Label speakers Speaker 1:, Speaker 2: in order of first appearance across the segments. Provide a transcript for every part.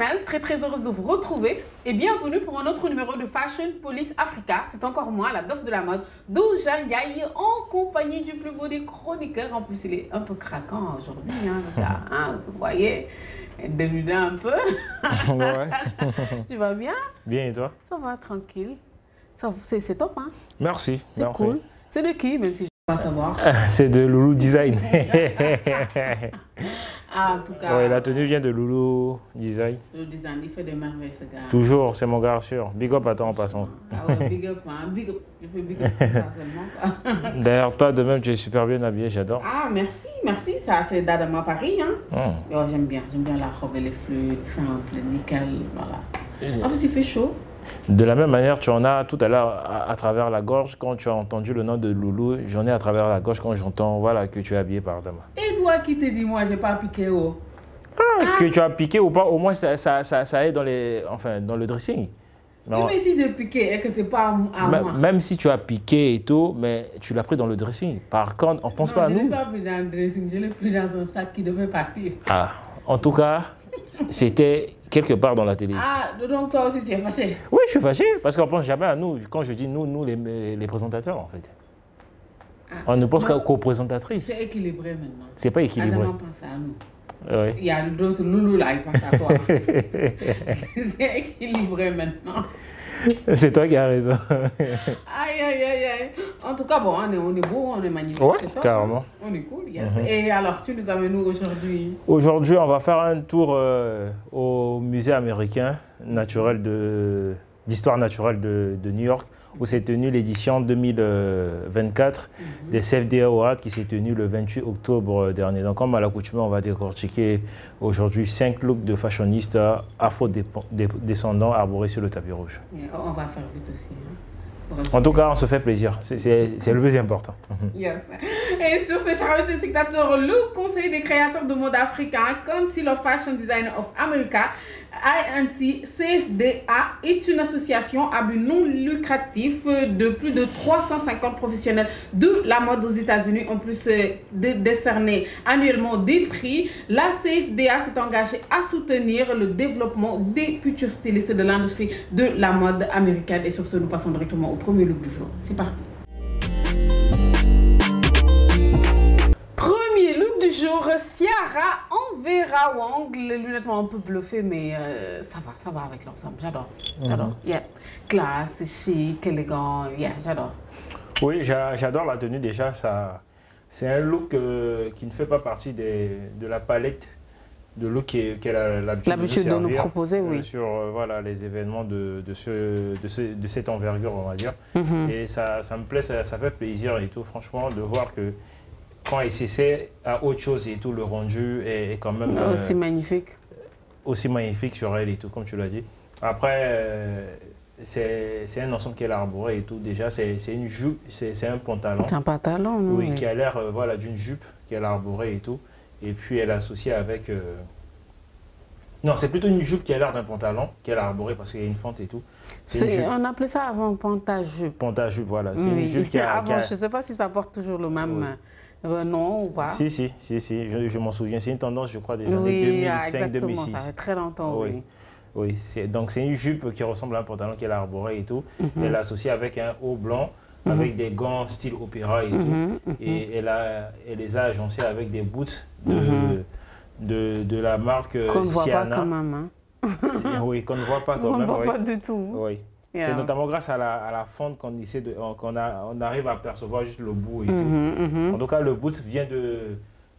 Speaker 1: Chanel, très heureuse de vous retrouver et bienvenue pour un autre numéro de Fashion Police Africa. C'est encore moi, la Dof de la mode, Douja Ndiaye, en compagnie du plus beau des chroniqueurs. En plus, il est un peu craquant aujourd'hui, hein, le gars, hein, vous voyez, dénudé un peu.
Speaker 2: Ouais.
Speaker 1: Tu vas bien?
Speaker 2: Bien, et toi?
Speaker 1: Ça va, tranquille. C'est top, hein?
Speaker 2: Merci.
Speaker 1: C'est cool. C'est de qui, même si je ne veux pas savoir?
Speaker 2: C'est de Loulou Design.
Speaker 1: Ah, en tout cas.
Speaker 2: Ouais, la tenue vient de Loulou Design.
Speaker 1: Loulou Design, il fait des merveilles, ce gars.
Speaker 2: Toujours, c'est mon gars sûr. Big up à toi en passant.
Speaker 1: Ah ouais, big up, hein. Big up. Je fais big up pour ça seulement.
Speaker 2: D'ailleurs, toi de même, tu es super bien habillé, j'adore.
Speaker 1: Ah, merci. Ça, c'est d'Adama Paris, hein. Oh, j'aime bien la robe et les flûtes, simple, nickel, voilà. En plus, il fait chaud.
Speaker 2: De la même manière, tu en as tout à l'heure à travers la gorge, quand tu as entendu le nom de Loulou, j'en ai à travers la gorge quand j'entends voilà, que tu es habillé par Adama.
Speaker 1: Et toi qui te dis, moi, j'ai pas piqué haut?
Speaker 2: Que tu as piqué ou pas, au moins ça est dans, dans le dressing.
Speaker 1: Mais si j'ai piqué et que c'est pas à moi.
Speaker 2: Même si tu as piqué et tout, mais tu l'as pris dans le dressing. Par contre, on pense pas à nous.
Speaker 1: Je ne l'ai pas pris dans le dressing, je l'ai pris dans un sac qui devait partir.
Speaker 2: Ah, en tout cas, c'était quelque part dans la télé.
Speaker 1: Ah, donc toi aussi tu es fâché?
Speaker 2: Oui, je suis fâché parce qu'on pense jamais à nous. Quand je dis nous les présentateurs en fait. Ah, on ne pense qu'aux présentatrices.
Speaker 1: C'est équilibré maintenant.
Speaker 2: C'est pas équilibré.
Speaker 1: Adama pense à nous.
Speaker 2: Ouais.
Speaker 1: Il y a d'autres Loulou là, ils pensent à toi. C'est équilibré maintenant.
Speaker 2: C'est toi qui as raison.
Speaker 1: Aïe. En tout cas, bon, on est beau, on est magnifique.
Speaker 2: Ouais, carrément.
Speaker 1: On est cool, yes. Et alors, tu nous amènes où aujourd'hui?
Speaker 2: Aujourd'hui, on va faire un tour au musée américain d'histoire naturelle de New York, où s'est tenue l'édition 2024 des CFDA Awards qui s'est tenue le 28 octobre dernier. Donc, comme à l'accoutumée, on va décortiquer aujourd'hui 5 looks de fashionistes afro-descendants arborés sur le tapis rouge.
Speaker 1: Et on va faire vite aussi. Hein.
Speaker 2: En tout cas, on se fait plaisir. C'est le plus important.
Speaker 1: Yes. Et sur ce, chers téléspectateurs, le Conseil des créateurs de mode africain, Council of Fashion Designers of America, INC CFDA, est une association à but non lucratif de plus de 350 professionnels de la mode aux États-Unis, en plus de décerner annuellement des prix. La CFDA s'est engagée à soutenir le développement des futurs stylistes de l'industrie de la mode américaine. Et sur ce, nous passons directement au premier look du jour. C'est parti. Premier look du jour, Ciara en Vera Wang. Les lunettes m'ont un peu bluffé, mais ça va avec l'ensemble. J'adore. Yeah. Classe, chic, élégant. Yeah, j'adore.
Speaker 2: Oui, j'adore la tenue déjà. C'est un look qui ne fait pas partie de la palette de look qu'elle a l'habitude
Speaker 1: de nous proposer, oui.
Speaker 2: Sur voilà, les événements de cette envergure, on va dire. Et ça me plaît, ça fait plaisir et tout, franchement, de voir que quand elle s'essaie à autre chose et tout, le rendu est quand même
Speaker 1: aussi magnifique.
Speaker 2: Aussi magnifique sur elle et tout, comme tu l'as dit. Après, c'est un ensemble qu'elle a arboré et tout. Déjà, c'est une jupe, c'est un pantalon.
Speaker 1: C'est un pantalon, non?
Speaker 2: Oui, qui a l'air voilà, d'une jupe qu'elle a arborée et tout. Et puis elle a associé avec... Non, c'est plutôt une jupe qui a l'air d'un pantalon qu'elle a arboré parce qu'il y a une fente et tout.
Speaker 1: On appelait ça avant pantajupe.
Speaker 2: Pantajupe, voilà. C'est une jupe qui a...
Speaker 1: Avant, je ne sais pas si ça porte toujours le même nom ou pas.
Speaker 2: Si, je m'en souviens. C'est une tendance, je crois, des années 2005-2006.
Speaker 1: Ça fait très longtemps,
Speaker 2: oui. Donc c'est une jupe qui ressemble à un pantalon qu'elle a arboré et tout. Elle l'a associé avec un haut blanc, avec des gants style opéra et tout. Et elle les a agencés avec des boots de la marque Siana.
Speaker 1: Qu'on ne voit pas quand même. Hein?
Speaker 2: Oui, qu'on ne voit pas quand même.
Speaker 1: On ne voit pas du tout.
Speaker 2: Oui. Yeah. C'est notamment grâce à la fente qu'on arrive à percevoir juste le bout et tout. En tout cas, le boot vient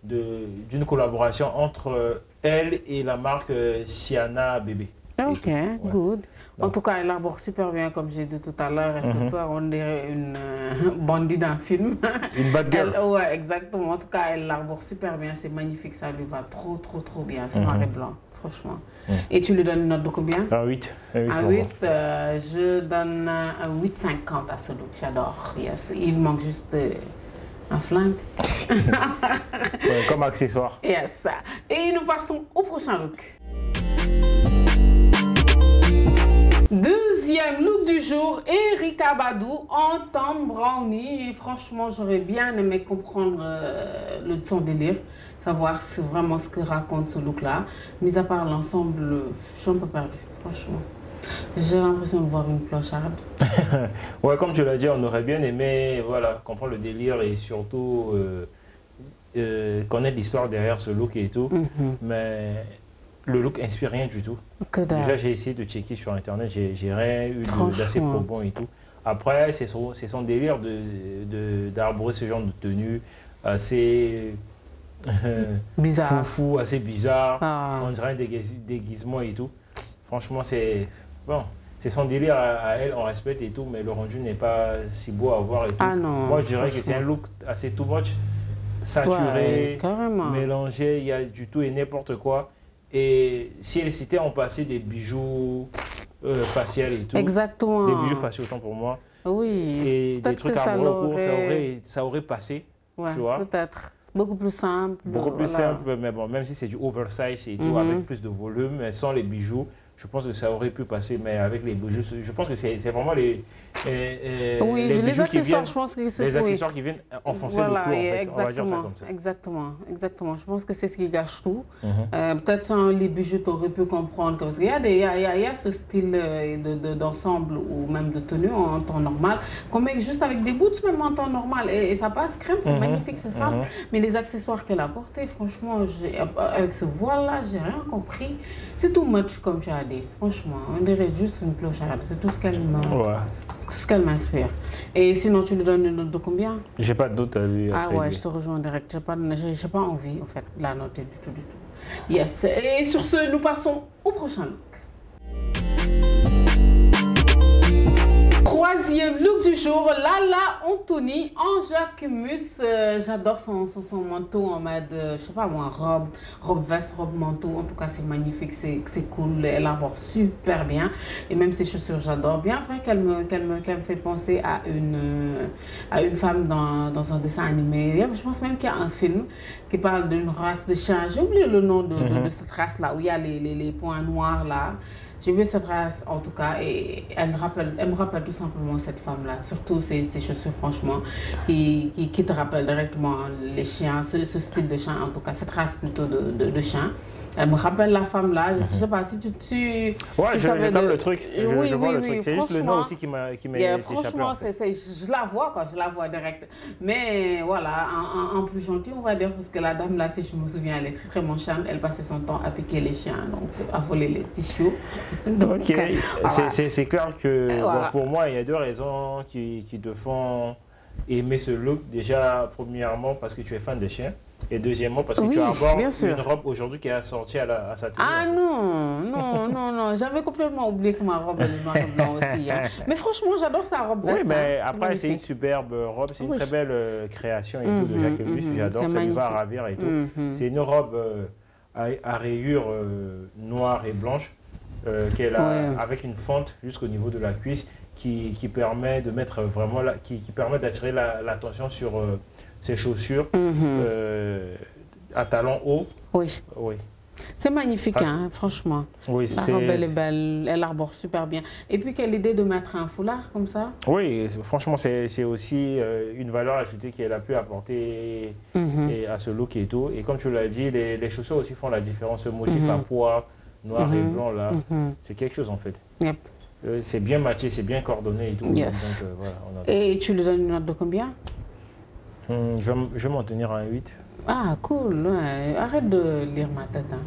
Speaker 2: d'une collaboration entre elle et la marque Siana Bébé.
Speaker 1: Ok, good. En tout cas, elle arbore super bien, comme j'ai dit tout à l'heure. Elle fait peur, on dirait une bandit d'un film.
Speaker 2: Une bad girl.
Speaker 1: Ouais, exactement. En tout cas, elle arbore super bien. C'est magnifique, ça lui va trop bien, ce noir et blanc, franchement. Et tu lui donnes une note de combien?
Speaker 2: Un 8.
Speaker 1: Un 8, je donne un 8,50 à ce look. J'adore. Yes. Il manque juste un flingue.
Speaker 2: Comme accessoire.
Speaker 1: Yes. Et nous passons au prochain look. Deuxième look du jour, Erykah Badu en Tom Brownie. Et franchement, j'aurais bien aimé comprendre son délire, savoir vraiment ce que raconte ce look-là. Mis à part l'ensemble, je suis un peu perdue, franchement. J'ai l'impression de voir une clocharde.
Speaker 2: Ouais, comme tu l'as dit, on aurait bien aimé voilà, comprendre le délire et surtout connaître l'histoire derrière ce look et tout. Mais le look inspire rien du tout. Déjà, j'ai essayé de checker sur Internet, j'ai rien eu d'assez probant et tout. Après, c'est son délire d'arborer ce genre de tenue assez
Speaker 1: bizarre.
Speaker 2: Foufou, assez bizarre. On dirait un déguisement et tout. Franchement, c'est bon, c'est son délire à elle, on respecte et tout, mais le rendu n'est pas si beau à voir et tout.
Speaker 1: Ah non,
Speaker 2: moi, je dirais que c'est un look assez too much, saturé, mélangé, il y a du tout et n'importe quoi. Et si elle s'était en passé des bijoux faciaux et tout,
Speaker 1: exactement,
Speaker 2: des bijoux faciaux autant pour moi,
Speaker 1: oui,
Speaker 2: et des trucs à recours, ça aurait passé,
Speaker 1: ouais,
Speaker 2: tu vois.
Speaker 1: Peut-être. Beaucoup plus simple.
Speaker 2: Beaucoup plus simple, mais bon, même si c'est du oversize et tout, avec plus de volume, mais sans les bijoux, je pense que ça aurait pu passer, mais avec les bijoux, je pense que c'est vraiment les
Speaker 1: accessoires, je pense que c'est
Speaker 2: les accessoires qui viennent enfoncer le clou, en fait. On va dire ça comme ça.
Speaker 1: Exactement. Je pense que c'est ce qui gâche tout. Peut-être sans les bijoux, tu aurais pu comprendre, parce qu'il y a ce style d'ensemble ou même de tenue en temps normal, qu'on met juste avec des boots, même en temps normal, et ça passe crème, c'est magnifique, c'est simple. Mais les accessoires qu'elle a portés, franchement, avec ce voile-là, j'ai rien compris. C'est too much, comme tu as dit. Franchement, on dirait juste une clocharde. C'est tout ce qu'elle m'inspire. Et sinon, tu lui donnes une note de combien?
Speaker 2: J'ai pas de doute à lui.
Speaker 1: Ah ouais, je te rejoins direct. J'ai pas envie, en fait, de la noter du tout. Yes. Et sur ce, nous passons au prochain look. Troisième look du jour, Lala Anthony en Jacquemus. J'adore son manteau en mode, je sais pas moi, robe veste, robe manteau. En tout cas, c'est magnifique, c'est cool. Elle arbore super bien. Et même ses chaussures, j'adore bien. Vrai qu'elle me fait penser à une femme dans un dessin animé. Je pense même qu'il y a un film qui parle d'une race de chiens. J'ai oublié le nom de cette race-là, où il y a les points noirs là. J'ai vu cette race en tout cas et elle me rappelle tout simplement cette femme-là, surtout ses chaussures franchement, qui te rappellent directement les chiens, ce style de chien en tout cas, cette race plutôt de chien. Elle me rappelle la femme là, je ne sais pas si tu
Speaker 2: ouais,
Speaker 1: savais
Speaker 2: le truc, je vois le truc, c'est juste le nom aussi qui m'a échappé.
Speaker 1: Franchement, en fait. Je la vois quoi, je la vois direct. Mais voilà, en plus gentil on va dire, parce que la dame là, si je me souviens, elle est très très manchante, elle passait son temps à piquer les chiens, donc à voler les tissus.
Speaker 2: Donc, ok, voilà. C'est clair que bon, pour moi, il y a deux raisons qui te font aimer ce look. Déjà, premièrement, parce que tu es fan des chiens. Et deuxièmement, parce que tu as encore une robe aujourd'hui qui est assortie à sa tenue.
Speaker 1: Ah non, j'avais complètement oublié que ma robe est noir et blanc aussi. Hein. Mais franchement, j'adore sa robe veste.
Speaker 2: Oui, mais après, c'est une superbe robe, c'est une très belle création et tout de Jacquemus. J'adore, ça lui va ravir et tout. C'est une robe à rayures noires et blanches qu'elle a avec une fente jusqu'au niveau de la cuisse qui permet de mettre vraiment, qui permet d'attirer l'attention sur ses chaussures à talons hauts. Oui.
Speaker 1: C'est magnifique, hein, franchement.
Speaker 2: Oui,
Speaker 1: la robe, elle est belle, elle arbore super bien. Et puis, quelle idée de mettre un foulard comme ça?
Speaker 2: Oui, franchement, c'est aussi une valeur ajoutée qu'elle a pu apporter à ce look et tout. Et comme tu l'as dit, les chaussures aussi font la différence. Ce motif à pois, noir et blanc, là, c'est quelque chose en fait.
Speaker 1: Yep.
Speaker 2: C'est bien matché, c'est bien coordonné et tout.
Speaker 1: Yes.
Speaker 2: Donc, voilà,
Speaker 1: et tu lui donnes une note de combien?
Speaker 2: Je vais m'en tenir à un 8.
Speaker 1: Ah, cool. Ouais. Arrête de lire ma tête. Hein.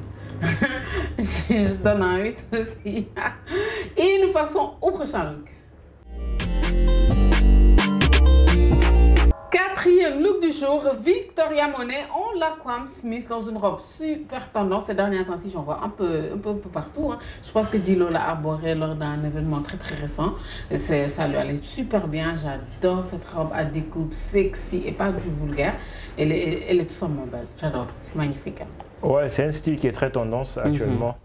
Speaker 1: Je donne un 8 aussi. Et nous passons au prochain look. Quatrième look du jour, Victoria Monet en Laquan Smith dans une robe super tendance. Ces derniers temps-ci, j'en vois un peu partout. Hein. Je pense que Gillo l'a arborée lors d'un événement très très récent. Ça lui allait super bien. J'adore cette robe à découpe sexy et pas du vulgaire. Elle est tout simplement belle. J'adore. C'est magnifique. Hein.
Speaker 2: Ouais, c'est un style qui est très tendance actuellement.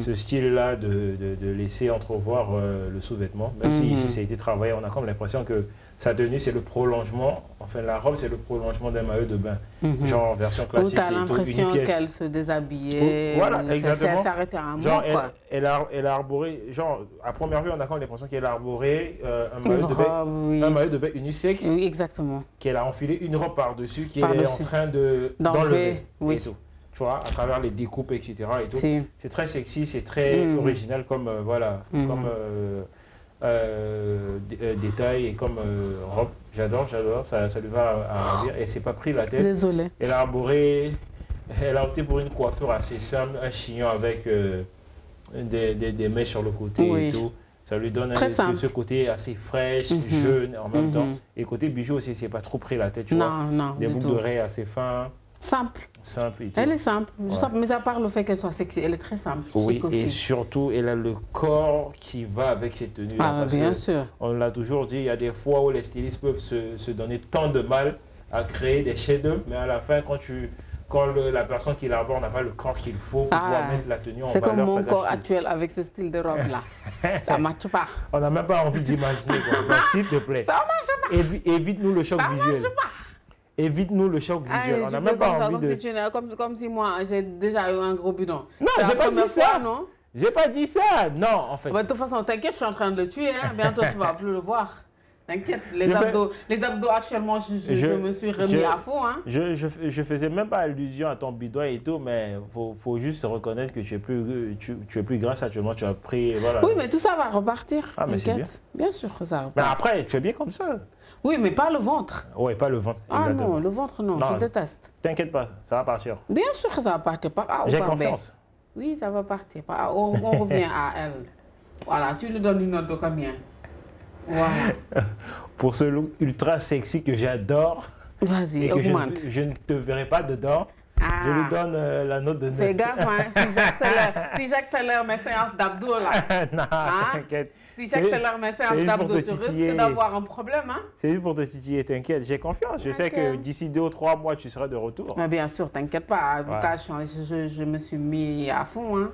Speaker 2: Ce style-là de laisser entrevoir le sous-vêtement, même si ça a été travaillé, on a comme l'impression que sa tenue, c'est le prolongement, enfin la robe, c'est le prolongement d'un maillot de bain. Genre version
Speaker 1: Où
Speaker 2: classique.
Speaker 1: tu as l'impression qu'elle se déshabillait.
Speaker 2: Voilà, exactement.
Speaker 1: Ça s'arrêtait à un
Speaker 2: genre,
Speaker 1: moment, quoi.
Speaker 2: Elle a arboré, genre, à première vue, on a quand même l'impression qu'elle a arboré un maillot de bain unisexe.
Speaker 1: Oui, exactement.
Speaker 2: Qu'elle a enfilé une robe par-dessus, qui est en train d'enlever.
Speaker 1: Oui.
Speaker 2: Et tout. Tu vois, à travers les découpes, etc. Et tout.
Speaker 1: Si.
Speaker 2: C'est très sexy, c'est très original comme, voilà, comme détail et comme robe. J'adore, ça lui va à ravir. Et c'est pas pris la tête.
Speaker 1: Désolée.
Speaker 2: Elle a opté pour une coiffure assez simple, un chignon avec des mèches sur le côté et tout. Ça lui donne ce côté assez fraîche, jeune en même temps. Et côté bijoux aussi, c'est pas trop pris la tête, tu vois.
Speaker 1: Non,
Speaker 2: des boucles d'oreilles assez fins.
Speaker 1: Simple.
Speaker 2: Simple et tout.
Speaker 1: Elle est simple. Mais à part le fait qu'elle soit sexy, elle est très simple.
Speaker 2: Oui, et surtout, elle a le corps qui va avec ses tenues.
Speaker 1: Ah, bien sûr.
Speaker 2: On l'a toujours dit, il y a des fois où les stylistes peuvent se donner tant de mal à créer des chefs-d'œuvre, mais à la fin, quand la personne qui l'arbore n'a pas le corps qu'il faut pour pouvoir mettre la tenue en valeur.
Speaker 1: C'est comme mon corps actuel avec ce style de robe-là. Ça ne marche pas.
Speaker 2: On n'a même pas envie d'imaginer. S'il te plaît.
Speaker 1: Ça ne marche pas.
Speaker 2: Évite-nous le choc visuel.
Speaker 1: Ça ne marche pas.
Speaker 2: Évite-nous le choc visuel. On n'a même pas envie de...
Speaker 1: Comme si moi, j'ai déjà eu un gros bidon.
Speaker 2: Non, j'ai pas dit ça.
Speaker 1: Non,
Speaker 2: j'ai pas dit ça. Non, en fait.
Speaker 1: De toute façon, t'inquiète, je suis en train de le tuer. Bientôt, tu ne vas plus le voir. T'inquiète, les abdos actuellement, je me suis remis à fond. Hein.
Speaker 2: Je faisais même pas allusion à ton bidon et tout, mais faut juste reconnaître que tu es plus grasse actuellement, tu as pris... Voilà.
Speaker 1: Oui, mais tout ça va repartir,
Speaker 2: t'inquiète.
Speaker 1: Bien sûr que ça repart.
Speaker 2: Mais après, tu es bien comme ça.
Speaker 1: Oui, mais pas le ventre.
Speaker 2: Oui, pas le ventre,
Speaker 1: exactement. Ah non, le ventre, non, je déteste.
Speaker 2: T'inquiète pas, ça va partir.
Speaker 1: Bien sûr que ça va partir.
Speaker 2: J'ai confiance.
Speaker 1: Oui, ça va partir. On revient à elle. Voilà, tu lui donnes une note de combien? Voilà.
Speaker 2: Pour ce look ultra sexy que j'adore.
Speaker 1: Vas-y, augmente.
Speaker 2: Je ne te verrai pas dedans. Je lui donne la note de 9.
Speaker 1: Fais gaffe, hein, si j'accélère mes séances d'abdos là.
Speaker 2: Non, t'inquiète.
Speaker 1: Si j'accélère mes séances d'abdos, tu risques d'avoir un problème. Hein?
Speaker 2: C'est juste pour te titiller, t'inquiète. J'ai confiance. Je sais que d'ici 2 ou 3 mois, tu seras de retour.
Speaker 1: Mais bien sûr, t'inquiète pas. En tout cas, je me suis mis à fond. Hein?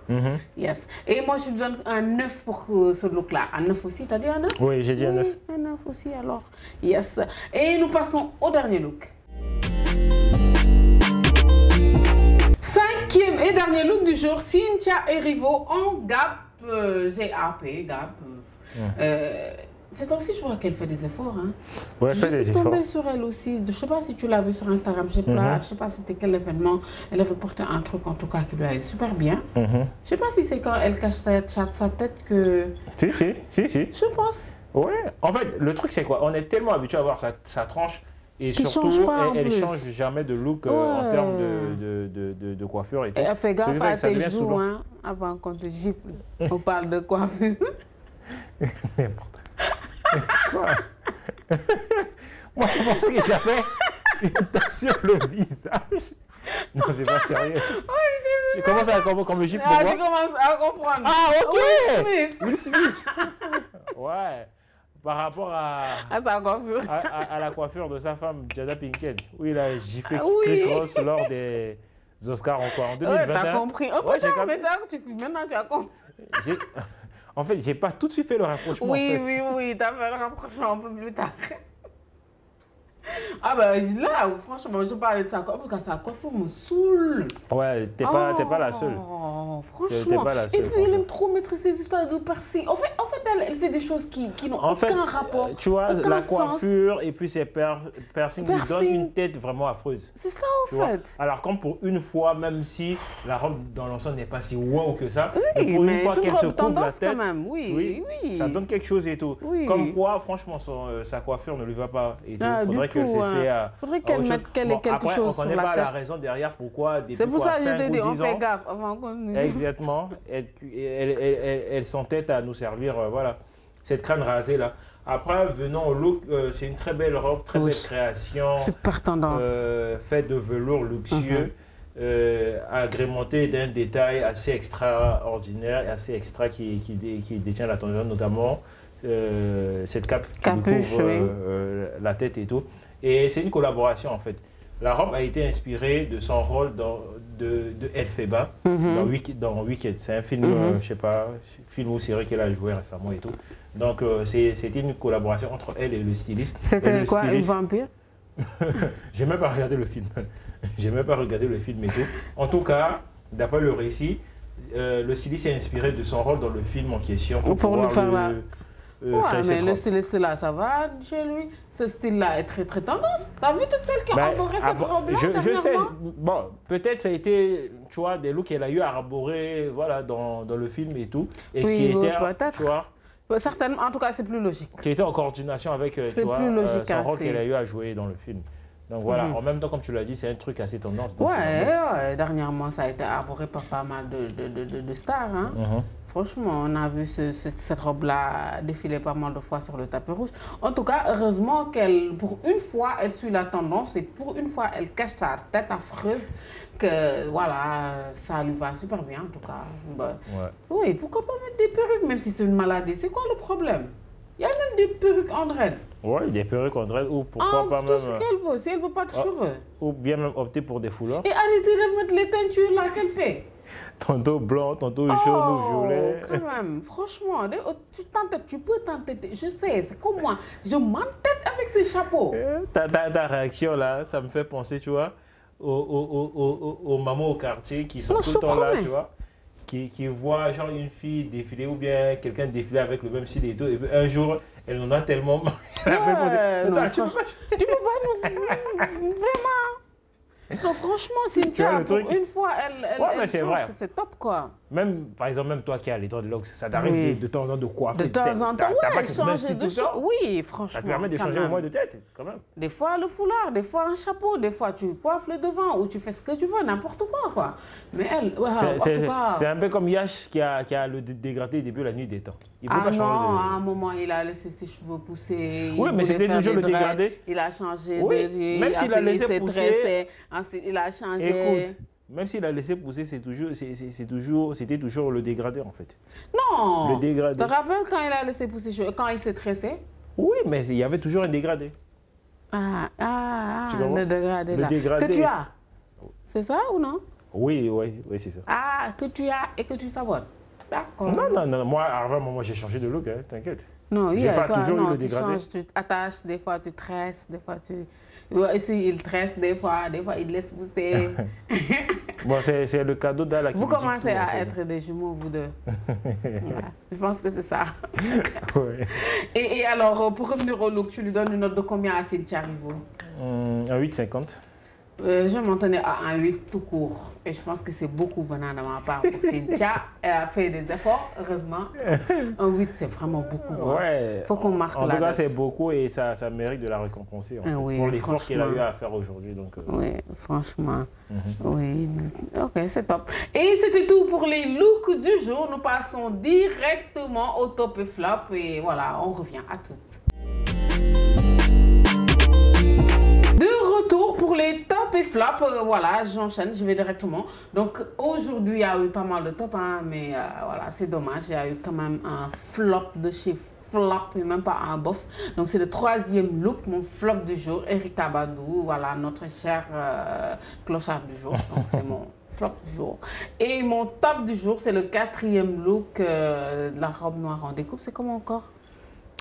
Speaker 1: Yes. Et moi, je me donne un 9 pour ce look-là. Un 9 aussi, t'as dit un 9?
Speaker 2: Oui, j'ai dit un 9.
Speaker 1: Un 9 aussi, alors. Yes. Et nous passons au dernier look. 5e et dernier look du jour, Cynthia Erivo en Gap, Gap. C'est aussi, je vois qu'elle fait des efforts. Hein.
Speaker 2: Ouais, elle fait des efforts.
Speaker 1: Je suis tombée sur elle aussi. Je ne sais pas si tu l'as vu sur Instagram. Je ne sais pas c'était quel événement. Elle avait porté un truc, en tout cas, qui lui allait super bien. Je ne sais pas si c'est quand elle cache sa tête que...
Speaker 2: Si.
Speaker 1: Je pense.
Speaker 2: Ouais. En fait, le truc, c'est quoi? On est tellement habitué à voir sa tranche. Et surtout, elle ne change jamais de look en termes de coiffure et tout.
Speaker 1: Elle fait gaffe à tes joues hein, avant qu'on te gifle. On parle de coiffure.
Speaker 2: N'importe quoi. Moi, je pensais que j'avais une tache sur le visage. Non, c'est pas sérieux. Je commence à comme le gifle pour moi.
Speaker 1: Tu commences à comprendre.
Speaker 2: Ah, ok.
Speaker 1: Will Smith.
Speaker 2: Ouais. Par rapport à la coiffure de sa femme, Jada Pinkett, où il a giflé Chris Ross lors des Oscars en 2021.
Speaker 1: Ouais, t'as compris. Oh, ouais, maintenant tu as compris.
Speaker 2: En fait, j'ai pas tout de suite fait le rapprochement.
Speaker 1: Oui, t'as fait le rapprochement un peu plus tard. Ah ben là, franchement, je parlais de sa coiffure parce que sa coiffure me saoule.
Speaker 2: Ouais, t'es pas la seule.
Speaker 1: Franchement.
Speaker 2: Pas la seule,
Speaker 1: et puis elle aime trop mettre ses histoires de piercing. En fait elle fait des choses qui n'ont aucun rapport.
Speaker 2: Tu vois, la coiffure et puis ses piercings lui donnent une tête vraiment affreuse.
Speaker 1: C'est ça en fait.
Speaker 2: Alors comme pour une fois, même si la robe dans l'ensemble n'est pas si wow que ça,
Speaker 1: oui,
Speaker 2: pour une fois qu'elle se couvre la tête,
Speaker 1: quand même. Oui.
Speaker 2: Ça donne quelque chose et tout. Oui. Comme quoi, franchement, sa coiffure ne lui va pas et tout.
Speaker 1: Faudrait qu'elle mette quelque chose sur la tête.
Speaker 2: On connaît pas la raison derrière pourquoi depuis 5 ou 10 ans.
Speaker 1: C'est pour ça que je te dis, on fait gaffe avant qu'on...
Speaker 2: Exactement. Elle s'entête à nous servir, voilà, cette crâne rasée là. Après, venons au look, c'est une très belle robe, très belle création.
Speaker 1: Super tendance.
Speaker 2: Faite de velours luxueux, agrémentée d'un détail assez extraordinaire, assez extra qui détient l'attention, notamment cette cape qui couvre la tête et tout. Et c'est une collaboration en fait. La robe a été inspirée de son rôle de Elphaba dans Wicked. C'est un film, je sais pas, film ou série qu'elle a joué récemment et tout. Donc c'était une collaboration entre elle et le styliste.
Speaker 1: C'était quoi, une vampire?
Speaker 2: J'ai même pas regardé le film. J'ai même pas regardé le film et tout. En tout cas, d'après le récit, le styliste est inspiré de son rôle dans le film en question.
Speaker 1: Pour le faire là. Ouais, mais le
Speaker 2: propre.
Speaker 1: styliste là, ça va chez lui. Ce style-là est très très tendance. T'as vu toutes celles qui ont arboré cette robe-là
Speaker 2: je sais, bon, peut-être ça a été, tu vois, des looks qu'elle a eu à arborer, voilà, dans le film et tout. Et
Speaker 1: oui,
Speaker 2: qui était,
Speaker 1: peut-être.
Speaker 2: Tu vois,
Speaker 1: certainement, en tout cas, c'est plus logique.
Speaker 2: qui était en coordination avec, tu vois, son rôle qu'elle a eu à jouer dans le film. Donc voilà, en même temps, comme tu l'as dit, c'est un truc assez tendance.
Speaker 1: Ouais, dernièrement, ça a été arboré par pas mal de stars. Hein. Franchement, on a vu cette robe-là défiler pas mal de fois sur le tapis rouge. En tout cas, heureusement qu'elle, pour une fois, elle suit la tendance et pour une fois, elle cache sa tête affreuse. Que voilà, ça lui va super bien en tout cas. Bah, oui, pourquoi pas mettre des perruques, même si c'est une maladie? C'est quoi le problème? Il y a même des perruques en dread.
Speaker 2: Oui, des perruques en dread ou pourquoi pas
Speaker 1: tout
Speaker 2: même...
Speaker 1: ce qu'elle veut, si elle ne veut pas de cheveux.
Speaker 2: Ou bien même opter pour des foulards.
Speaker 1: Et arrêtez de mettre les teintures là qu'elle fait.
Speaker 2: Tantôt blanc, tantôt jaune ou violet.
Speaker 1: Quand même, franchement, tu peux t'entêter. Je sais, c'est comme moi. Je m'entête avec ces chapeaux.
Speaker 2: Ta réaction là, ça me fait penser, tu vois, aux mamans au quartier qui sont tout le temps là, tu vois. Qui voient genre une fille défiler ou bien quelqu'un défiler avec le même style et tout. Et puis un jour, elle en a tellement marre.
Speaker 1: Tu peux pas nous... Vraiment. Non, franchement, Cynthia, pour une fois, elle change, c'est top, quoi.
Speaker 2: Même, par exemple, même toi qui as les dents de l'ox, ça t'arrive de temps en temps de coiffer.
Speaker 1: De temps en temps, ouais, changer de choses. Oui, franchement.
Speaker 2: Ça te permet de changer au moins de tête, quand même.
Speaker 1: Des fois, le foulard, des fois, un chapeau, des fois, tu coiffes le devant ou tu fais ce que tu veux, n'importe quoi. Mais elle, en tout cas...
Speaker 2: C'est un peu comme Yash qui a le dégradé début de la nuit des temps. Il
Speaker 1: peut pas changer à un moment, il a laissé ses cheveux pousser.
Speaker 2: Oui, mais c'était toujours le dégradé.
Speaker 1: Il a changé de...
Speaker 2: Même s'il a laissé pousser...
Speaker 1: Il a changé...
Speaker 2: Écoute, même s'il a laissé pousser, c'était toujours le dégradé en fait.
Speaker 1: Non.
Speaker 2: Le dégradé.
Speaker 1: Tu te rappelles quand il a laissé pousser, quand il s'est tressé?
Speaker 2: Oui, mais il y avait toujours un dégradé.
Speaker 1: Le dégradé là. Que tu as. C'est ça ou non? Oui,
Speaker 2: c'est ça.
Speaker 1: Ah, que tu as et que tu sabotes. D'accord.
Speaker 2: Non. Moi, avant, moi, j'ai changé de look, hein, t'inquiète.
Speaker 1: Non,
Speaker 2: j'ai pas toujours eu le
Speaker 1: tu
Speaker 2: dégradé.
Speaker 1: Changes, tu attaches, des fois tu tresses, des fois tu... Ici, il tresse, des fois il laisse pousser.
Speaker 2: Bon, c'est le cadeau d'Ala qui...
Speaker 1: Vous commencez à être des jumeaux, vous deux. Voilà. Je pense que c'est ça.
Speaker 2: Oui.
Speaker 1: Et alors, pour revenir au look, tu lui donnes une note de combien à Cynthia Rivo?
Speaker 2: Un 8,50.
Speaker 1: Je m'en tenais à un 8 tout court. Et je pense que c'est beaucoup venant de ma part pour Cynthia. Elle a fait des efforts, heureusement. Un 8, c'est vraiment beaucoup.
Speaker 2: Ouais.
Speaker 1: Faut qu'on marque la date.
Speaker 2: En tout cas, c'est beaucoup et ça mérite de la récompenser. En fait,
Speaker 1: oui,
Speaker 2: pour l'effort qu'elle a eu à faire aujourd'hui.
Speaker 1: Oui, franchement. Oui. Ok, c'est top. Et c'était tout pour les looks du jour. Nous passons directement au top et flop. Et voilà, on revient à toutes. De retour pour les top et flop, voilà, j'enchaîne, je vais directement. Donc aujourd'hui, il y a eu pas mal de top, hein, mais voilà, c'est dommage, il y a eu quand même un flop de chez Flop, et même pas un bof. Donc c'est le troisième look, mon flop du jour, Erykah Badu, voilà, notre cher clochard du jour. Donc c'est mon flop du jour. Et mon top du jour, c'est le quatrième look de la robe noire en découpe. C'est comment encore?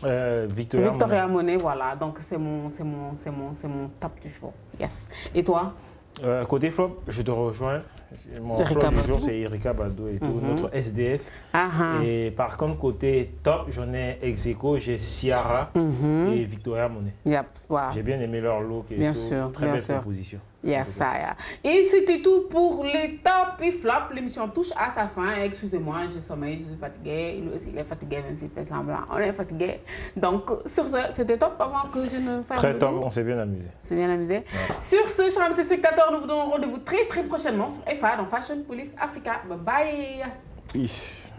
Speaker 2: Victoria
Speaker 1: Monet, voilà. Donc c'est mon top du jour. Yes. Et toi?
Speaker 2: Côté flop, je te rejoins. Mon flop du jour, c'est Erykah Badu et tout, notre SDF. Et par contre, côté top, j'en ai ex-aequo, j'ai Ciara et Victoria Monet.
Speaker 1: Yep. Wow.
Speaker 2: J'ai bien aimé leur look et
Speaker 1: bien
Speaker 2: tout.
Speaker 1: Sûr,
Speaker 2: très
Speaker 1: bien
Speaker 2: belle
Speaker 1: sûr.
Speaker 2: proposition.
Speaker 1: Yes, ça. Et c'était tout pour les top et flop. L'émission touche à sa fin. Excusez-moi, j'ai sommeil, je suis fatiguée. Lui aussi, il est fatigué, même s'il fait semblant. On est fatigué. Donc, sur ce, c'était top avant que je ne fasse.
Speaker 2: Très top, on s'est bien amusé.
Speaker 1: On s'est bien amusé. Ouais. Sur ce, chers amis téléspectateurs, nous vous donnons rendez-vous très prochainement sur FA dans Fashion Police Africa. Bye bye.
Speaker 2: Peace.